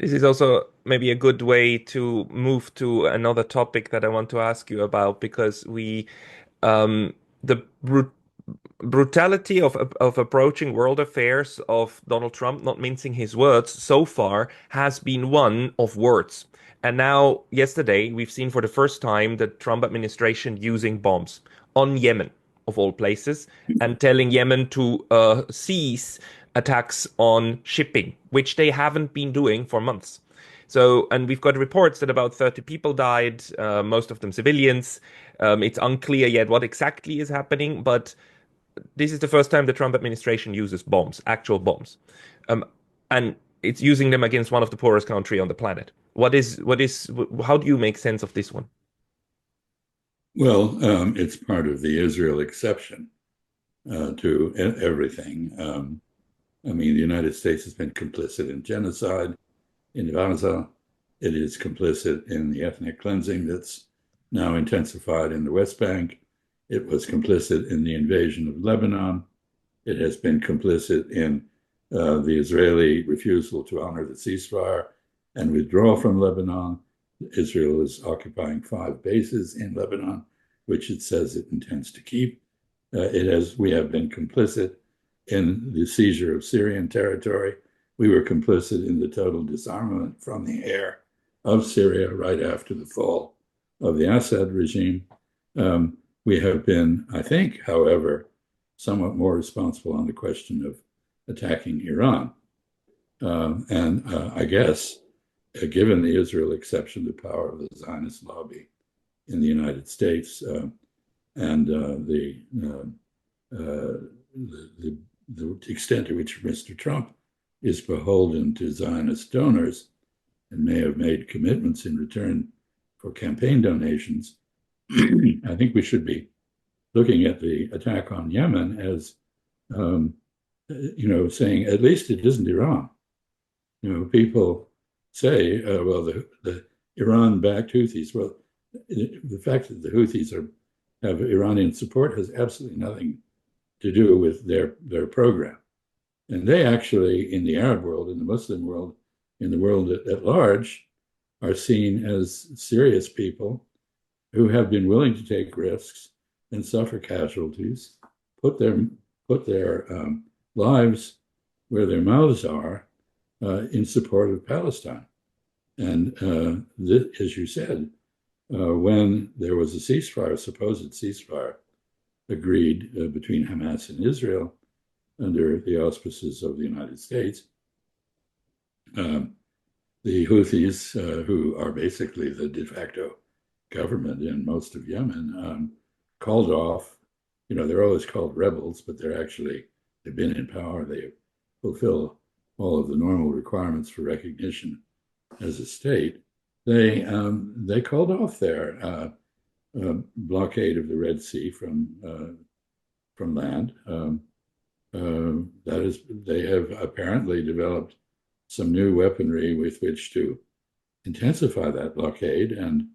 This is also maybe a good way to move to another topic that I want to ask you about because the brutality of approaching world affairs of Donald Trump, not mincing his words, so far has been one of words. And now, yesterday, we've seen for the first time the Trump administration using bombs on Yemen, of all places, and telling Yemen to cease attacks on shipping, which they haven't been doing for months. So, and we've got reports that about 30 people died, most of them civilians. It's unclear yet what exactly is happening, but this is the first time the Trump administration uses bombs, actual bombs, um, and it's using them against one of the poorest country on the planet. How do you make sense of this one? Well, it's part of the Israel exception to everything. I mean, the United States has been complicit in genocide in Gaza. It is complicit in the ethnic cleansing that's now intensified in the West Bank. It was complicit in the invasion of Lebanon. It has been complicit in the Israeli refusal to honor the ceasefire and withdraw from Lebanon. Israel is occupying 5 bases in Lebanon, which it says it intends to keep. We have been complicit in the seizure of Syrian territory. We were complicit in the total disarmament from the air of Syria right after the fall of the Assad regime. We have been, I think, however, somewhat more responsible on the question of attacking Iran. I guess, given the Israel exception, the power of the Zionist lobby in the United States and the extent to which Mr. Trump is beholden to Zionist donors and may have made commitments in return for campaign donations, I think we should be looking at the attack on Yemen as, saying at least it isn't Iran. People say, well, the Iran-backed Houthis. Well, the fact that the Houthis have Iranian support has absolutely nothing to do with their program. And they actually, in the Arab world, in the Muslim world, in the world at large, are seen as serious people who have been willing to take risks and suffer casualties, put their lives where their mouths are in support of Palestine. And as you said, when there was a ceasefire, a supposed ceasefire, agreed between Hamas and Israel under the auspices of the United States, the Houthis, who are basically the de facto government in most of Yemen, called off. They're always called rebels, but they've been in power. They fulfill all of the normal requirements for recognition as a state. They called off their blockade of the Red Sea from land. That is, they have apparently developed some new weaponry with which to intensify that blockade and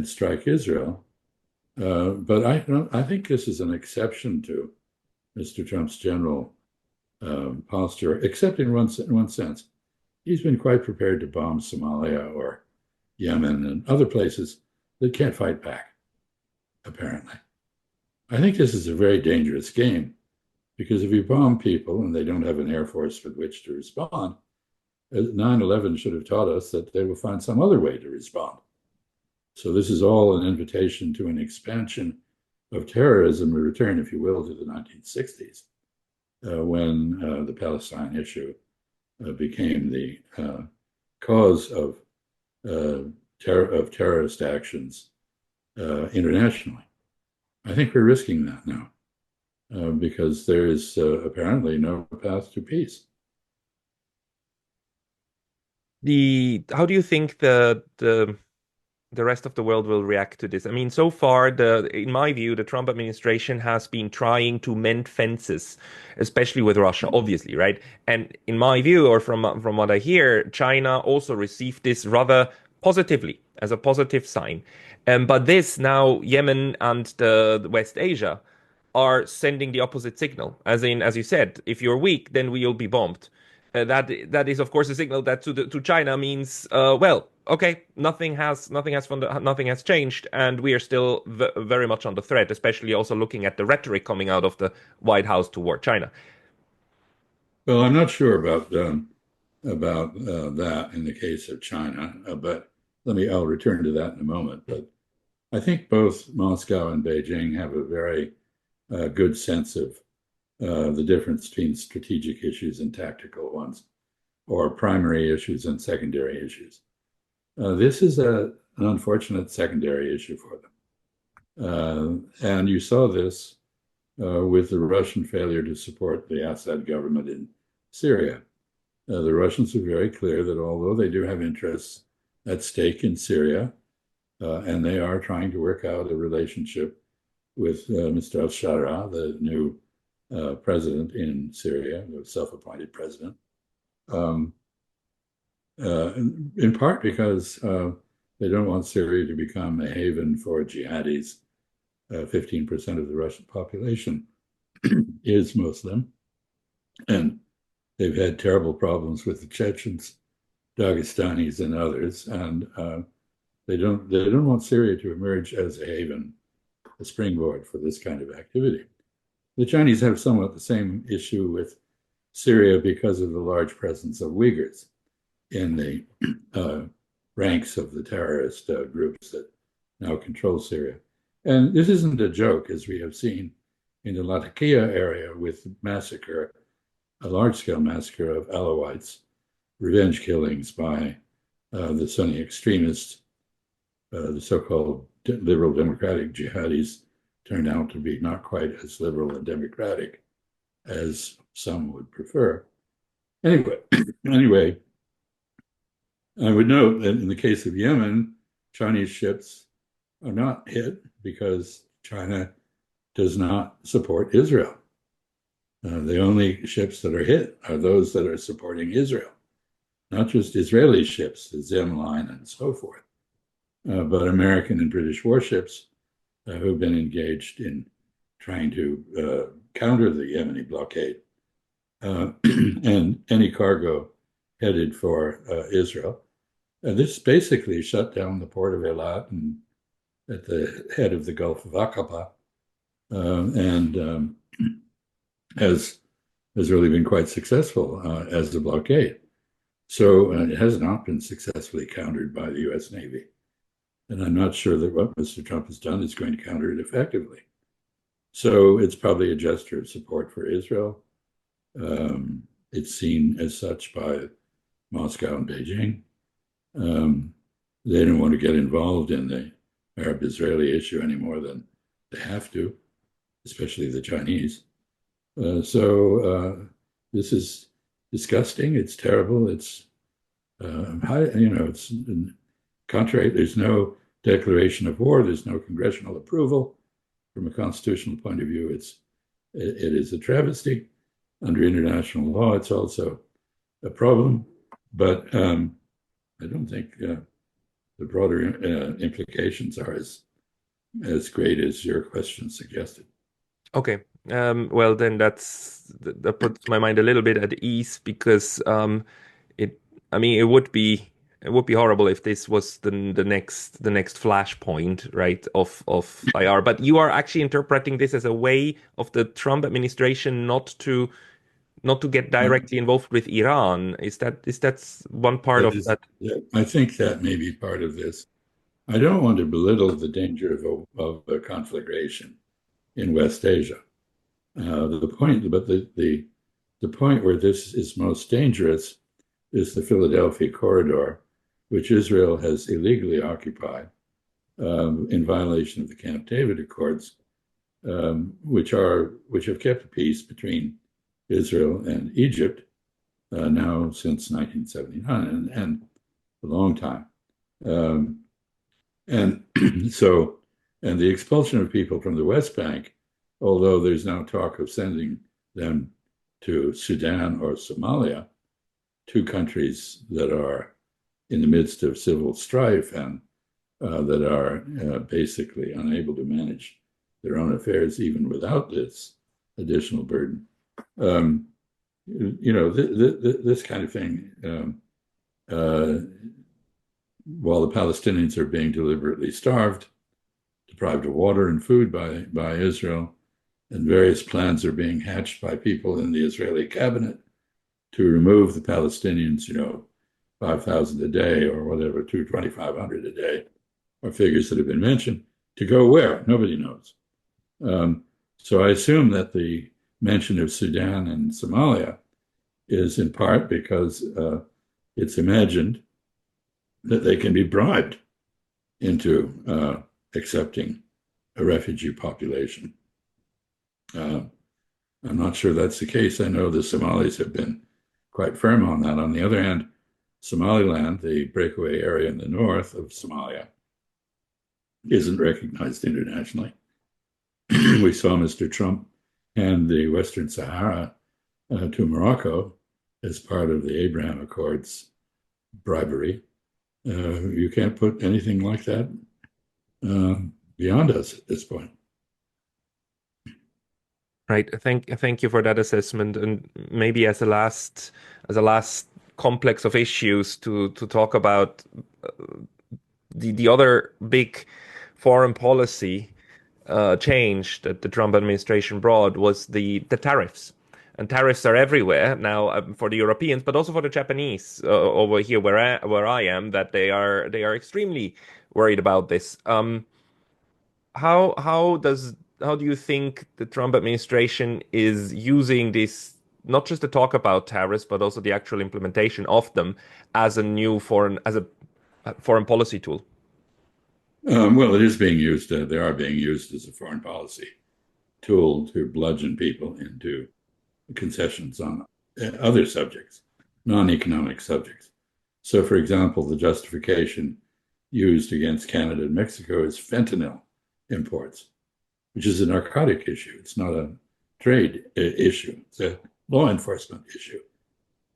strike Israel. But I think this is an exception to Mr. Trump's general posture, except in one sense. He's been quite prepared to bomb Somalia or Yemen and other places that can't fight back, apparently. I think this is a very dangerous game because if you bomb people and they don't have an air force with which to respond, 9/11 should have taught us that they will find some other way to respond. So this is all an invitation to an expansion of terrorism, a return, if you will, to the 1960s, when the Palestine issue became the cause of terrorist actions internationally. I think we're risking that now because there is apparently no path to peace. How do you think the rest of the world will react to this? I mean, so far, in my view, the Trump administration has been trying to mend fences, especially with Russia, obviously, right? And in my view, or from what I hear, China also received this rather positively as a positive sign. But this now, Yemen and the West Asia are sending the opposite signal, as in, as you said, if you're weak, then we'll be bombed. That is, of course, a signal that to China means, well, okay, nothing has changed, and we are still very much under threat, especially also looking at the rhetoric coming out of the White House toward China. Well, I'm not sure about that in the case of China, but I'll return to that in a moment. But I think both Moscow and Beijing have a very good sense of the difference between strategic issues and tactical ones, or primary issues and secondary issues. This is an unfortunate secondary issue for them. And you saw this with the Russian failure to support the Assad government in Syria. The Russians are very clear that although they do have interests at stake in Syria, and they are trying to work out a relationship with Mr. al-Shara, the new president in Syria, the self-appointed president, in part because they don't want Syria to become a haven for jihadis. 15% of the Russian population is Muslim, and they've had terrible problems with the Chechens, Dagestanis, and others, and they don't want Syria to emerge as a haven, a springboard for this kind of activity. The Chinese have somewhat the same issue with Syria because of the large presence of Uyghurs in the ranks of the terrorist groups that now control Syria. And this isn't a joke, as we have seen in the Latakia area with massacre, a large-scale massacre of Alawites, revenge killings by the Sunni extremists, the so-called liberal democratic jihadis turned out to be not quite as liberal and democratic as some would prefer. Anyway, I would note that in the case of Yemen, Chinese ships are not hit because China does not support Israel. The only ships that are hit are those that are supporting Israel, not just Israeli ships, the Zim line and so forth, but American and British warships who've been engaged in trying to counter the Yemeni blockade and any cargo headed for Israel. This basically shut down the port of Eilat and at the head of the Gulf of Aqaba, and has really been quite successful as a blockade. So it has not been successfully countered by the U.S. Navy. And I'm not sure that what Mr. Trump has done is going to counter it effectively. So it's probably a gesture of support for Israel. It's seen as such by Moscow and Beijing. They don't want to get involved in the Arab-Israeli issue any more than they have to, especially the Chinese. So this is disgusting. It's terrible. It's it's contrary. There's no declaration of war. There's no congressional approval. From a constitutional point of view, it is a travesty. Under international law, it's also a problem. But I don't think the broader implications are as great as your question suggested. Okay. Well, then that puts my mind a little bit at ease because it would be horrible if this was the next flashpoint, right, of IR. But you are actually interpreting this as a way of the Trump administration not to get directly involved with Iran. Is that one part of that? I think that may be part of this. I don't want to belittle the danger of a conflagration in West Asia. The point where this is most dangerous is the Philadelphia corridor, which Israel has illegally occupied in violation of the Camp David Accords, which have kept peace between Israel and Egypt now since 1979 and a long time. And and the expulsion of people from the West Bank, although there's now talk of sending them to Sudan or Somalia, two countries that are in the midst of civil strife and that are basically unable to manage their own affairs even without this additional burden. this kind of thing, uh, while the Palestinians are being deliberately starved, deprived of water and food by Israel, and various plans are being hatched by people in the Israeli cabinet to remove the Palestinians, 5,000 a day or whatever, 2,500 a day, or figures that have been mentioned, to go where? Nobody knows. Um, so I assume that the mention of Sudan and Somalia is in part because it's imagined that they can be bribed into accepting a refugee population. Uh, I'm not sure that's the case. I know the Somalis have been quite firm on that. On the other hand, Somaliland, the breakaway area in the north of Somalia, isn't recognized internationally. We saw Mr. Trump hand the Western Sahara to Morocco as part of the Abraham Accords bribery. You can't put anything like that beyond us at this point. Right. Thank you for that assessment. And maybe as a last complex of issues to talk about the other big foreign policy change that the Trump administration brought was the tariffs. And tariffs are everywhere now for the Europeans, but also for the Japanese over here where I am, that they are extremely worried about this. How do you think the Trump administration is using this, not just to talk about tariffs, but also the actual implementation of them as a new foreign policy tool? Well, it is being used. They are being used as a foreign policy tool to bludgeon people into concessions on other subjects, non-economic subjects. So, for example, the justification used against Canada and Mexico is fentanyl imports, which is a narcotic issue. It's not a trade issue. It's a law enforcement issue.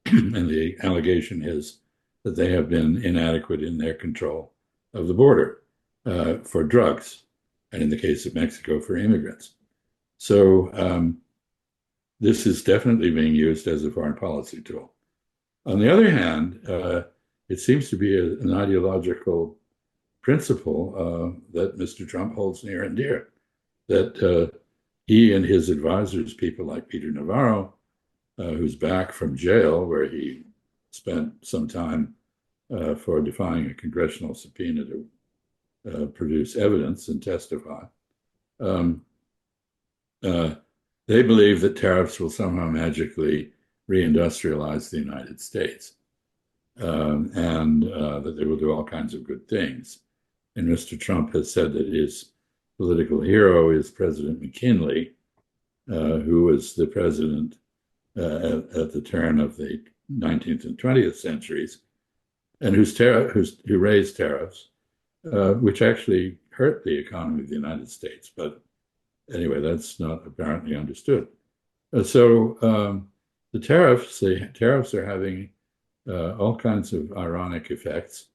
And the allegation is that they have been inadequate in their control of the border for drugs, and in the case of Mexico, for immigrants. So this is definitely being used as a foreign policy tool. On the other hand, it seems to be an ideological principle that Mr. Trump holds near and dear, that he and his advisors, people like Peter Navarro, who's back from jail where he spent some time for defying a congressional subpoena to produce evidence and testify. Um, uh, they believe that tariffs will somehow magically reindustrialize the United States, and that they will do all kinds of good things. And Mr. Trump has said that his political hero is President McKinley, who was the president at the turn of the 19th and 20th centuries, and who raised tariffs, which actually hurt the economy of the United States. But anyway, that's not apparently understood. So the tariffs are having all kinds of ironic effects.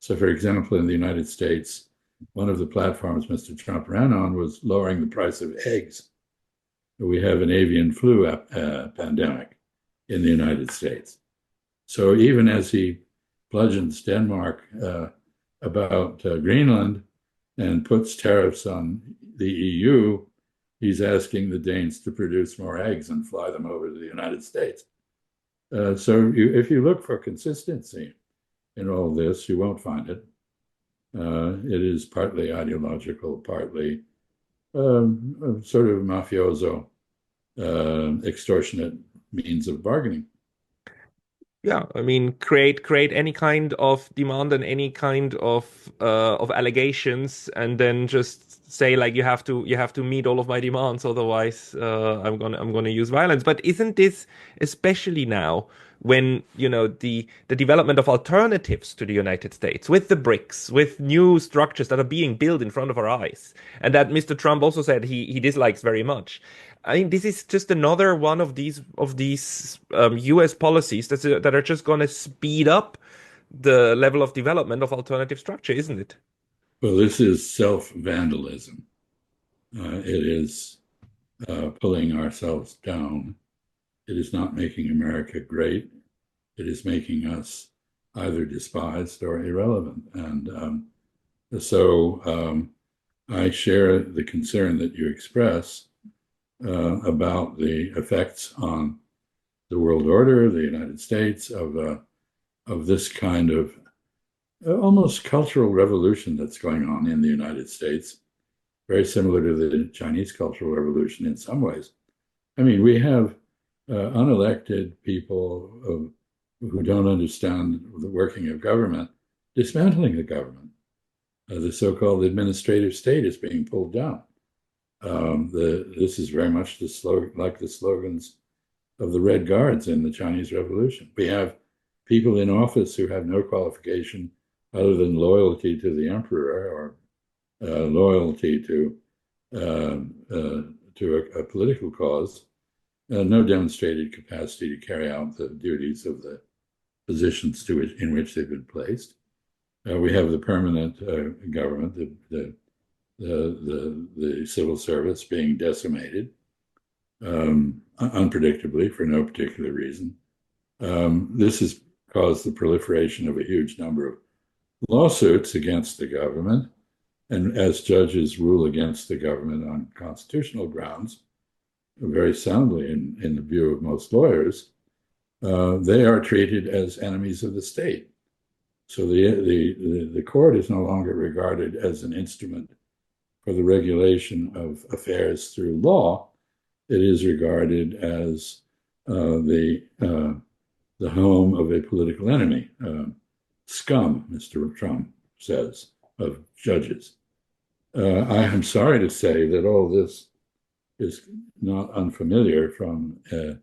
So, for example, in the United States, one of the platforms Mr. Trump ran on was lowering the price of eggs. We have an avian flu pandemic in the United States. So even as he bludgeons Denmark about Greenland and puts tariffs on the EU, he's asking the Danes to produce more eggs and fly them over to the United States. If you look for consistency in all this, you won't find it. It is partly ideological, partly sort of mafioso, extortionate means of bargaining. Yeah, I mean, create any kind of demand and any kind of allegations, and then just say like you have to meet all of my demands, otherwise I'm gonna use violence. But isn't this especially now when the development of alternatives to the United States with the BRICS, with new structures that are being built in front of our eyes, and that Mr. Trump also said he dislikes very much. I mean, this is just another one of these U.S. policies that are just going to speed up the level of development of alternative structure, isn't it? Well, this is self-vandalism. It is pulling ourselves down It is not making America great. It is making us either despised or irrelevant. And so I share the concern that you express about the effects on the world order, the United States, of this kind of almost cultural revolution that's going on in the United States, very similar to the Chinese Cultural Revolution in some ways. I mean, we have unelected people who don't understand the working of government dismantling the government. The so-called administrative state is being pulled down. This is very much like the slogans of the Red Guards in the Chinese Revolution. We have people in office who have no qualification other than loyalty to the emperor or loyalty to a political cause, no demonstrated capacity to carry out the duties of the positions in which they've been placed. We have the permanent government, the civil service being decimated unpredictably for no particular reason. This has caused the proliferation of a huge number of lawsuits against the government. And as judges rule against the government on constitutional grounds, very soundly in the view of most lawyers, they are treated as enemies of the state. So the court is no longer regarded as an instrument for the regulation of affairs through law. It is regarded as the home of a political enemy, scum, Mr. Trump says, of judges. I am sorry to say that all this is not unfamiliar from a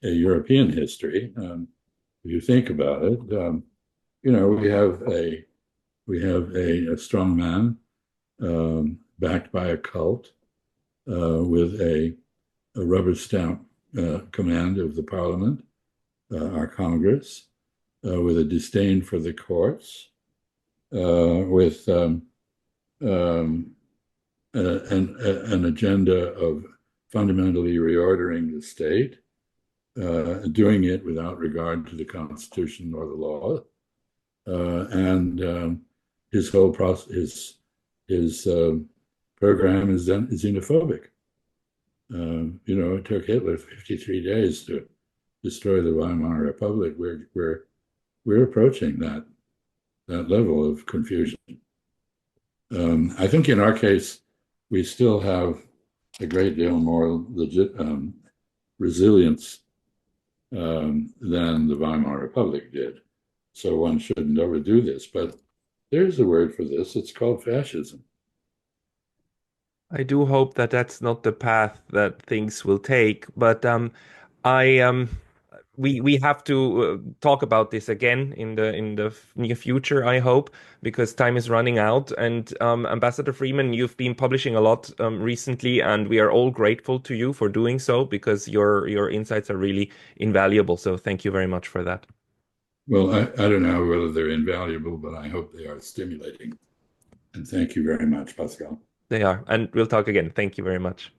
European history. If you think about it, we have a strong man backed by a cult with a rubber stamp command of the parliament, our Congress, with a disdain for the courts, with an agenda of fundamentally reordering the state, doing it without regard to the Constitution or the law, and his whole process, his program is xenophobic. It took Hitler 53 days to destroy the Weimar Republic. We're approaching that level of confusion. I think in our case, we still have a great deal more resilience than the Weimar Republic did. So one shouldn't overdo this. But there's a word for this. It's called fascism. I do hope that that's not the path that things will take, but I we have to talk about this again in the near future, I hope, because time is running out. And Ambassador Freeman, you've been publishing a lot recently, and we are all grateful to you for doing so because your insights are really invaluable. So thank you very much for that. Well, I don't know whether they're invaluable, but I hope they are stimulating. And thank you very much, Pascal. They are, and we'll talk again. Thank you very much.